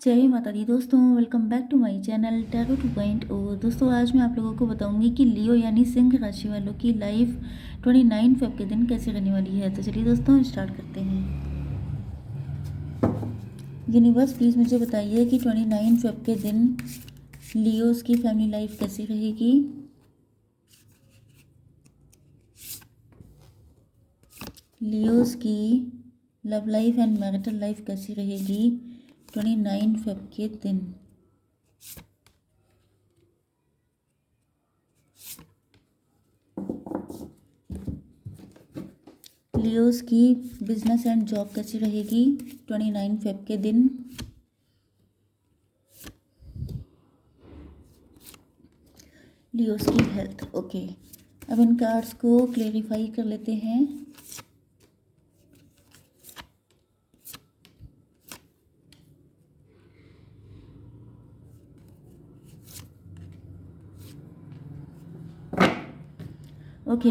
जय माता दी दोस्तों, welcome back to my channel tarot 2.0। दोस्तों आज मैं आप लोगों को बताऊंगी कि लियो यानी सिंह राशि वालों की लाइफ 29 फेब के दिन कैसे रहने वाली है। तो चलिए दोस्तों स्टार्ट करते हैं। यूनिवर्स प्लीज़ मुझे बताइए कि 29 फेब के दिन लियोस की फैमिली लाइफ कैसी रहेगी। लियोस की love life and marital life कैसी रहेगी 29 फेब के दिन। लियोस की बिजनेस एंड जॉब कैसी रहेगी 29 फेब के दिन। लियोस की हेल्थ। ओके, अब इन कार्ड्स को क्लेरिफाई कर लेते हैं। Okay,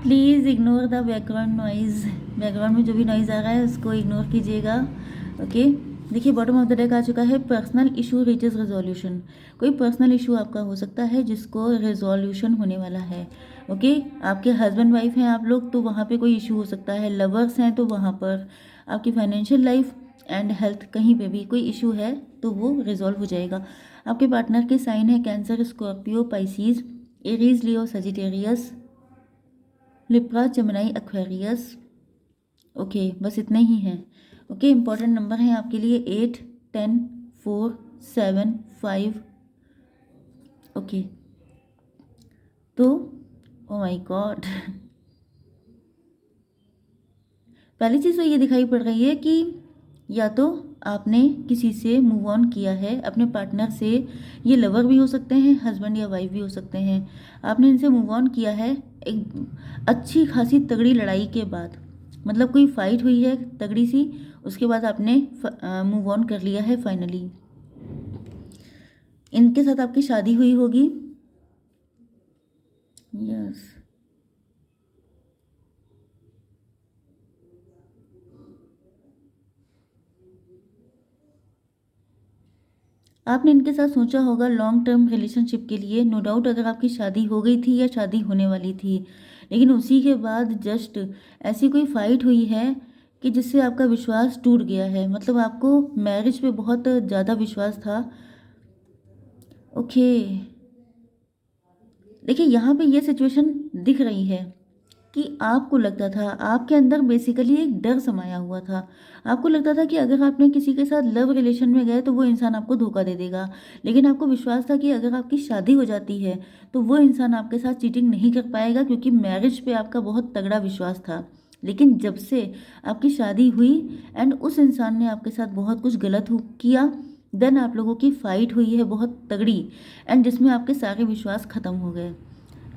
please ignore the background noise. Background में जो भी नॉइज़ आ रहा है उसको इग्नोर कीजिएगा। ओके, देखिए बॉटम ऑफ द डेक आ चुका है पर्सनल इशू रीचेस रेजोल्यूशन। कोई पर्सनल इशू आपका हो सकता है जिसको रेजोल्यूशन होने वाला है। ओके, आपके हस्बैंड वाइफ हैं आप लोग तो वहाँ पे कोई इशू हो सकता है। लवर्स हैं तो वहाँ पर आपकी फाइनेंशियल लाइफ एंड हेल्थ कहीं पे भी कोई इशू है तो वो रिजॉल्व हो जाएगा। आपके पार्टनर के साइन है Cancer, Scorpio, Pisces, Aries, Leo, Sagittarius, Libra, Gemini, Aquarius. Okay, बस इतने ही हैं। ओके, इंपॉर्टेंट नंबर हैं आपके लिए 8, 10, 4, 7, 5। ओके, तो ओ माय गॉड पहली चीज़ तो ये दिखाई पड़ रही है कि या तो आपने किसी से मूव ऑन किया है अपने पार्टनर से। ये लवर भी हो सकते हैं, हस्बैंड या वाइफ भी हो सकते हैं। आपने इनसे मूव ऑन किया है एक अच्छी खासी तगड़ी लड़ाई के बाद, मतलब कोई फाइट हुई है तगड़ी सी, उसके बाद आपने मूव ऑन कर लिया है फाइनली। इनके साथ आपकी शादी हुई होगी। यस, आपने इनके साथ सोचा होगा लॉन्ग टर्म रिलेशनशिप के लिए। नो डाउट अगर आपकी शादी हो गई थी या शादी होने वाली थी, लेकिन उसी के बाद जस्ट ऐसी कोई फाइट हुई है कि जिससे आपका विश्वास टूट गया है। मतलब आपको मैरिज पे बहुत ज़्यादा विश्वास था। ओके, देखिए यहाँ पे ये सिचुएशन दिख रही है कि आपको लगता था, आपके अंदर बेसिकली एक डर समाया हुआ था। आपको लगता था कि अगर आपने किसी के साथ लव रिलेशन में गए तो वो इंसान आपको धोखा दे देगा। लेकिन आपको विश्वास था कि अगर आपकी शादी हो जाती है तो वो इंसान आपके साथ चीटिंग नहीं कर पाएगा, क्योंकि मैरिज पे आपका बहुत तगड़ा विश्वास था। लेकिन जब से आपकी शादी हुई एंड उस इंसान ने आपके साथ बहुत कुछ गलत किया, देन आप लोगों की फाइट हुई है बहुत तगड़ी, एंड जिसमें आपके सारे विश्वास खत्म हो गए।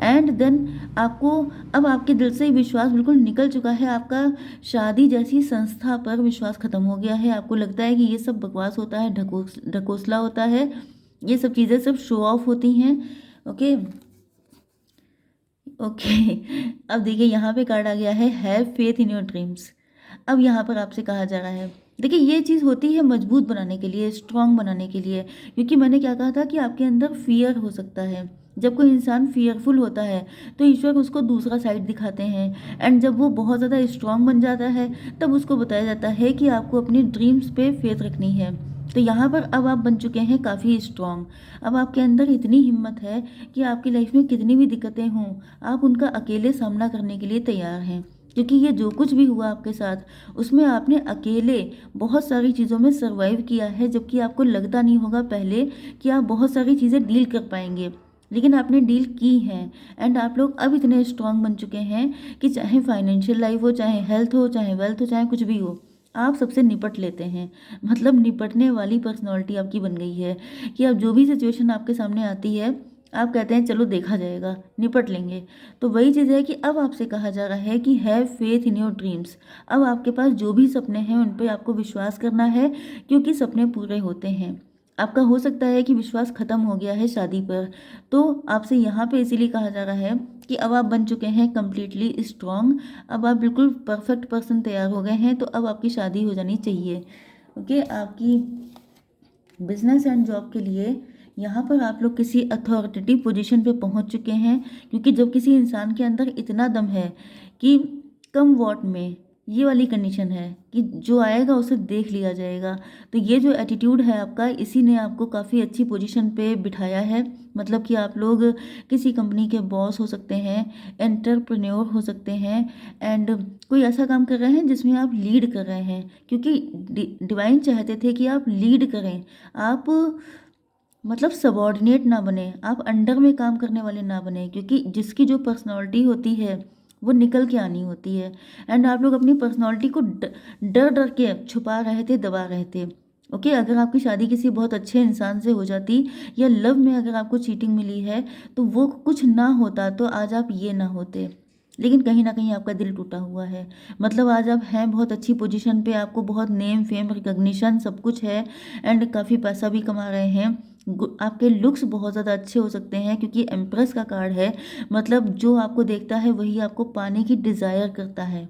एंड देन आपको अब आपके दिल से विश्वास बिल्कुल निकल चुका है। आपका शादी जैसी संस्था पर विश्वास खत्म हो गया है। आपको लगता है कि ये सब बकवास होता है, ढकोसला होता है, ये सब चीज़ें सब शो ऑफ होती हैं। ओके, ओके अब देखिए यहाँ पे कार्ड आ गया है have faith in your dreams. अब यहाँ पर आपसे कहा जा रहा है, देखिए ये चीज़ होती है मजबूत बनाने के लिए, स्ट्रांग बनाने के लिए। क्योंकि मैंने क्या कहा था कि आपके अंदर फियर हो सकता है। जब कोई इंसान फियरफुल होता है तो ईश्वर उसको दूसरा साइड दिखाते हैं, एंड जब वो बहुत ज़्यादा स्ट्रांग बन जाता है तब उसको बताया जाता है कि आपको अपनी ड्रीम्स पे फेथ रखनी है। तो यहाँ पर अब आप बन चुके हैं काफ़ी स्ट्रांग। अब आपके अंदर इतनी हिम्मत है कि आपकी लाइफ में कितनी भी दिक्कतें हों आप उनका अकेले सामना करने के लिए तैयार हैं। क्योंकि ये जो कुछ भी हुआ आपके साथ उसमें आपने अकेले बहुत सारी चीज़ों में सर्वाइव किया है, जबकि आपको लगता नहीं होगा पहले कि आप बहुत सारी चीज़ें डील कर पाएंगे, लेकिन आपने डील की हैं। एंड आप लोग अब इतने स्ट्रांग बन चुके हैं कि चाहे फाइनेंशियल लाइफ हो, चाहे हेल्थ हो, चाहे वेल्थ हो, चाहे कुछ भी हो, आप सबसे निपट लेते हैं। मतलब निपटने वाली पर्सनालिटी आपकी बन गई है कि अब जो भी सिचुएशन आपके सामने आती है आप कहते हैं चलो देखा जाएगा, निपट लेंगे। तो वही चीज़ है कि अब आपसे कहा जा रहा है कि have faith in your dreams. अब आपके पास जो भी सपने हैं उन पे आपको विश्वास करना है, क्योंकि सपने पूरे होते हैं। आपका हो सकता है कि विश्वास खत्म हो गया है शादी पर, तो आपसे यहाँ पे इसीलिए कहा जा रहा है कि अब आप बन चुके हैं कंप्लीटली स्ट्रांग। अब आप बिल्कुल परफेक्ट पर्सन तैयार हो गए हैं, तो अब आपकी शादी हो जानी चाहिए। ओके, आपकी बिजनेस एंड जॉब के लिए यहाँ पर आप लोग किसी अथॉरिटेटिव पोजीशन पे पहुँच चुके हैं, क्योंकि जब किसी इंसान के अंदर इतना दम है कि कम वॉट में, ये वाली कंडीशन है कि जो आएगा उसे देख लिया जाएगा, तो ये जो एटीट्यूड है आपका, इसी ने आपको काफ़ी अच्छी पोजीशन पे बिठाया है। मतलब कि आप लोग किसी कंपनी के बॉस हो सकते हैं, एंटरप्रेन्योर हो सकते हैं, एंड कोई ऐसा काम कर रहे हैं जिसमें आप लीड कर रहे हैं, क्योंकि डिवाइन चाहते थे कि आप लीड करें। आप मतलब सबॉर्डिनेट ना बने, आप अंडर में काम करने वाले ना बने, क्योंकि जिसकी जो पर्सनालिटी होती है वो निकल के आनी होती है। एंड आप लोग अपनी पर्सनालिटी को डर डर के छुपा रहे थे, दबा रहे थे। ओके, अगर आपकी शादी किसी बहुत अच्छे इंसान से हो जाती, या लव में अगर आपको चीटिंग मिली है, तो वो कुछ ना होता, तो आज आप ये ना होते। लेकिन कहीं ना कहीं आपका दिल टूटा हुआ है। मतलब आज आप हैं बहुत अच्छी पोजीशन पे, आपको बहुत नेम फेम रिकग्निशन सब कुछ है, एंड काफ़ी पैसा भी कमा रहे हैं। आपके लुक्स बहुत ज़्यादा अच्छे हो सकते हैं, क्योंकि एम्प्रेस का कार्ड है। मतलब जो आपको देखता है वही आपको पाने की डिज़ायर करता है।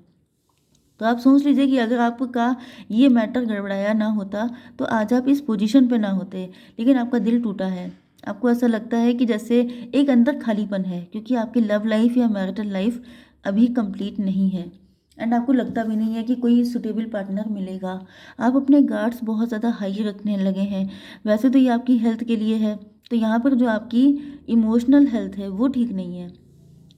तो आप सोच लीजिए कि अगर आपका ये मैटर गड़बड़ाया ना होता, तो आज आप इस पोजीशन पे ना होते। लेकिन आपका दिल टूटा है, आपको ऐसा लगता है कि जैसे एक अंदर खालीपन है, क्योंकि आपकी लव लाइफ या मैरिटल लाइफ अभी कंप्लीट नहीं है, एंड आपको लगता भी नहीं है कि कोई सुटेबल पार्टनर मिलेगा। आप अपने गार्ड्स बहुत ज़्यादा हाई रखने लगे हैं। वैसे तो ये आपकी हेल्थ के लिए है, तो यहाँ पर जो आपकी इमोशनल हेल्थ है वो ठीक नहीं है,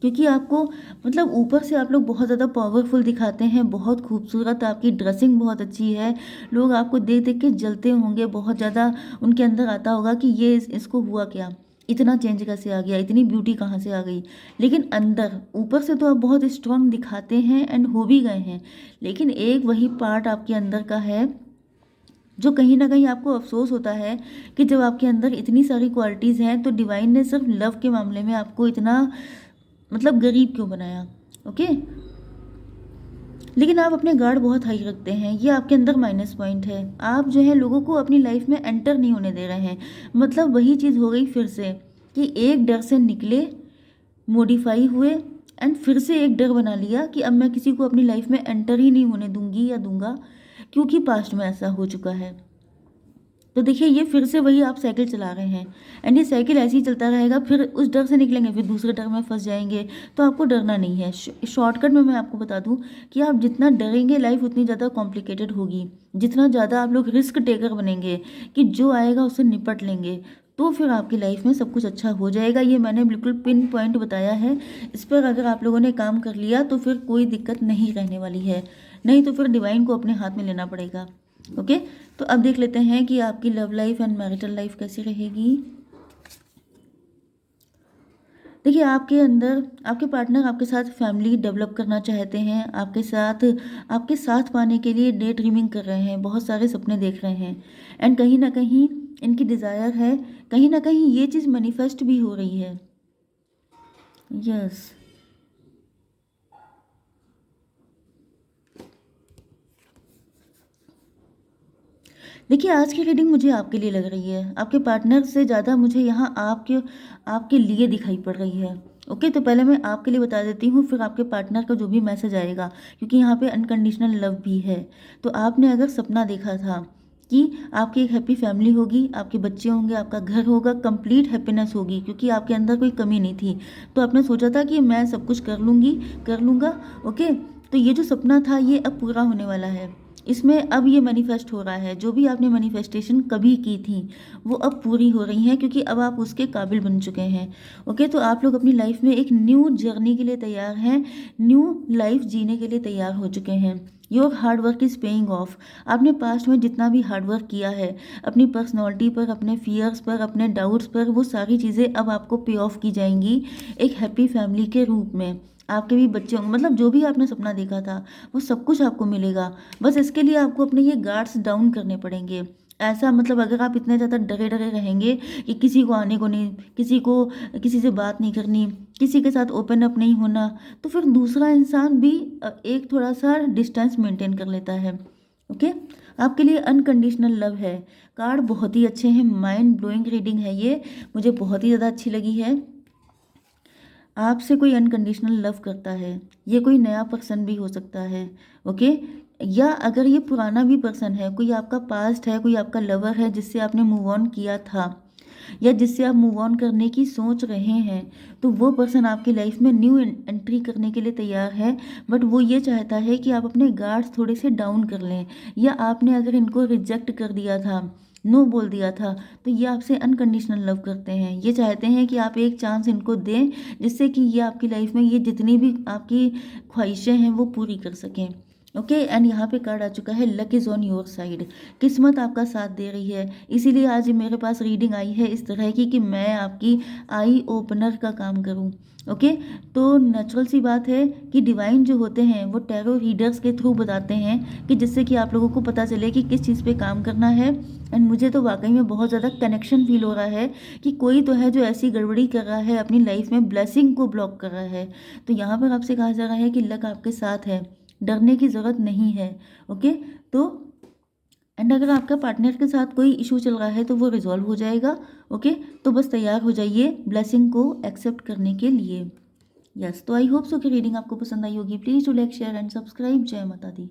क्योंकि आपको मतलब ऊपर से आप लोग बहुत ज़्यादा पावरफुल दिखाते हैं, बहुत खूबसूरत, आपकी ड्रेसिंग बहुत अच्छी है, लोग आपको देख देख के जलते होंगे बहुत ज़्यादा। उनके अंदर आता होगा कि ये इसको हुआ क्या, इतना चेंज कैसे आ गया, इतनी ब्यूटी कहाँ से आ गई। लेकिन अंदर ऊपर से तो आप बहुत स्ट्रांग दिखाते हैं एंड हो भी गए हैं, लेकिन एक वही पार्ट आपके अंदर का है जो कहीं ना कहीं आपको अफसोस होता है कि जब आपके अंदर इतनी सारी क्वालिटीज़ हैं, तो डिवाइन ने सिर्फ लव के मामले में आपको इतना मतलब गरीब क्यों बनाया। ओके, लेकिन आप अपने गार्ड बहुत हाई रखते हैं, ये आपके अंदर माइनस पॉइंट है। आप जो है लोगों को अपनी लाइफ में एंटर नहीं होने दे रहे हैं। मतलब वही चीज़ हो गई फिर से कि एक डर से निकले, मॉडिफाई हुए, एंड फिर से एक डर बना लिया कि अब मैं किसी को अपनी लाइफ में एंटर ही नहीं होने दूंगी या दूंगा, क्योंकि पास्ट में ऐसा हो चुका है। तो देखिए, ये फिर से वही आप साइकिल चला रहे हैं, एंड ये साइकिल ऐसे ही चलता रहेगा, फिर उस डर से निकलेंगे, फिर दूसरे डर में फंस जाएंगे। तो आपको डरना नहीं है। शॉर्टकट में मैं आपको बता दूं कि आप जितना डरेंगे लाइफ उतनी ज़्यादा कॉम्प्लिकेटेड होगी। जितना ज़्यादा आप लोग रिस्क टेकर बनेंगे कि जो आएगा उससे निपट लेंगे, तो फिर आपकी लाइफ में सब कुछ अच्छा हो जाएगा। ये मैंने बिल्कुल पिन पॉइंट बताया है। इस पर अगर आप लोगों ने काम कर लिया तो फिर कोई दिक्कत नहीं रहने वाली है, नहीं तो फिर डिवाइन को अपने हाथ में लेना पड़ेगा। ओके, तो अब देख लेते हैं कि आपकी love life and marital life कैसी रहेगी। देखिए, आपके अंदर आपके पार्टनर आपके साथ फैमिली डेवलप करना चाहते हैं, आपके साथ पाने के लिए डे ड्रीमिंग कर रहे हैं, बहुत सारे सपने देख रहे हैं, एंड कहीं ना कहीं इनकी डिज़ायर है, कहीं ना कहीं ये चीज़ मैनिफेस्ट भी हो रही है। यस, देखिए, आज की रीडिंग मुझे आपके लिए लग रही है, आपके पार्टनर से ज़्यादा मुझे यहाँ आपके आपके लिए दिखाई पड़ रही है। ओके, तो पहले मैं आपके लिए बता देती हूँ, फिर आपके पार्टनर का जो भी मैसेज आएगा, क्योंकि यहाँ पे अनकंडीशनल लव भी है। तो आपने अगर सपना देखा था कि आपकी एक हैप्पी फैमिली होगी, आपके बच्चे होंगे, आपका घर होगा, कंप्लीट हैप्पीनेस होगी, क्योंकि आपके अंदर कोई कमी नहीं थी, तो आपने सोचा था कि मैं सब कुछ कर लूँगी, कर लूँगा। ओके, तो ये जो सपना था ये अब पूरा होने वाला है। इसमें अब ये मैनिफेस्ट हो रहा है, जो भी आपने मैनिफेस्टेशन कभी की थी वो अब पूरी हो रही हैं, क्योंकि अब आप उसके काबिल बन चुके हैं। ओके, तो आप लोग अपनी लाइफ में एक न्यू जर्नी के लिए तैयार हैं, न्यू लाइफ जीने के लिए तैयार हो चुके हैं। Your hard work is paying off. आपने पास्ट में जितना भी हार्ड वर्क किया है अपनी पर्सनैलिटी पर, अपने फियर्स पर, अपने डाउट्स पर, वो सारी चीज़ें अब आपको पे ऑफ की जाएंगी एक हैप्पी फैमिली के रूप में। आपके भी बच्चे होंगे, मतलब जो भी आपने सपना देखा था वो सब कुछ आपको मिलेगा। बस इसके लिए आपको अपने ये गार्ड्स डाउन करने पड़ेंगे। ऐसा मतलब अगर आप इतने ज़्यादा डरे डरे रहेंगे कि किसी को आने को नहीं, किसी से बात नहीं करनी, किसी के साथ ओपन अप नहीं होना, तो फिर दूसरा इंसान भी एक थोड़ा सा डिस्टेंस मेंटेन कर लेता है। ओके, आपके लिए अनकंडीशनल लव है। कार्ड बहुत ही अच्छे हैं, माइंड ब्लोइंग रीडिंग है ये, मुझे बहुत ही ज़्यादा अच्छी लगी है। आपसे कोई अनकंडीशनल लव करता है, ये कोई नया पर्सन भी हो सकता है, ओके। या अगर ये पुराना भी पर्सन है, कोई आपका पास्ट है, कोई आपका लवर है जिससे आपने मूव ऑन किया था या जिससे आप मूव ऑन करने की सोच रहे हैं, तो वो पर्सन आपकी लाइफ में न्यू एंट्री करने के लिए तैयार है। बट वो ये चाहता है कि आप अपने गार्ड्स थोड़े से डाउन कर लें, या आपने अगर इनको रिजेक्ट कर दिया था, नो बोल दिया था, तो ये आपसे अनकंडीशनल लव करते हैं। ये चाहते हैं कि आप एक चांस इनको दें, जिससे कि ये आपकी लाइफ में ये जितनी भी आपकी ख्वाहिशें हैं वो पूरी कर सकें, ओके। एंड यहाँ पे कार्ड आ चुका है luck is on your side, किस्मत आपका साथ दे रही है। इसीलिए आज मेरे पास रीडिंग आई है इस तरह की कि मैं आपकी आई ओपनर का काम करूँ, ओके। तो नेचुरल सी बात है कि डिवाइन जो होते हैं वो टैरो रीडर्स के थ्रू बताते हैं, कि जिससे कि आप लोगों को पता चले कि किस चीज़ पे काम करना है। एंड मुझे तो वाकई में बहुत ज़्यादा कनेक्शन फील हो रहा है कि कोई तो है जो ऐसी गड़बड़ी कर रहा है अपनी लाइफ में, ब्लेसिंग को ब्लॉक कर रहा है। तो यहाँ पर आपसे कहा जा रहा है कि लक आपके साथ है, डरने की ज़रूरत नहीं है, ओके। तो एंड अगर आपका पार्टनर के साथ कोई इशू चल रहा है तो वो रिजॉल्व हो जाएगा, ओके। तो बस तैयार हो जाइए ब्लेसिंग को एक्सेप्ट करने के लिए। यस, तो आई होप सो कि रीडिंग आपको पसंद आई होगी। Please do like share and subscribe. जय माता दी।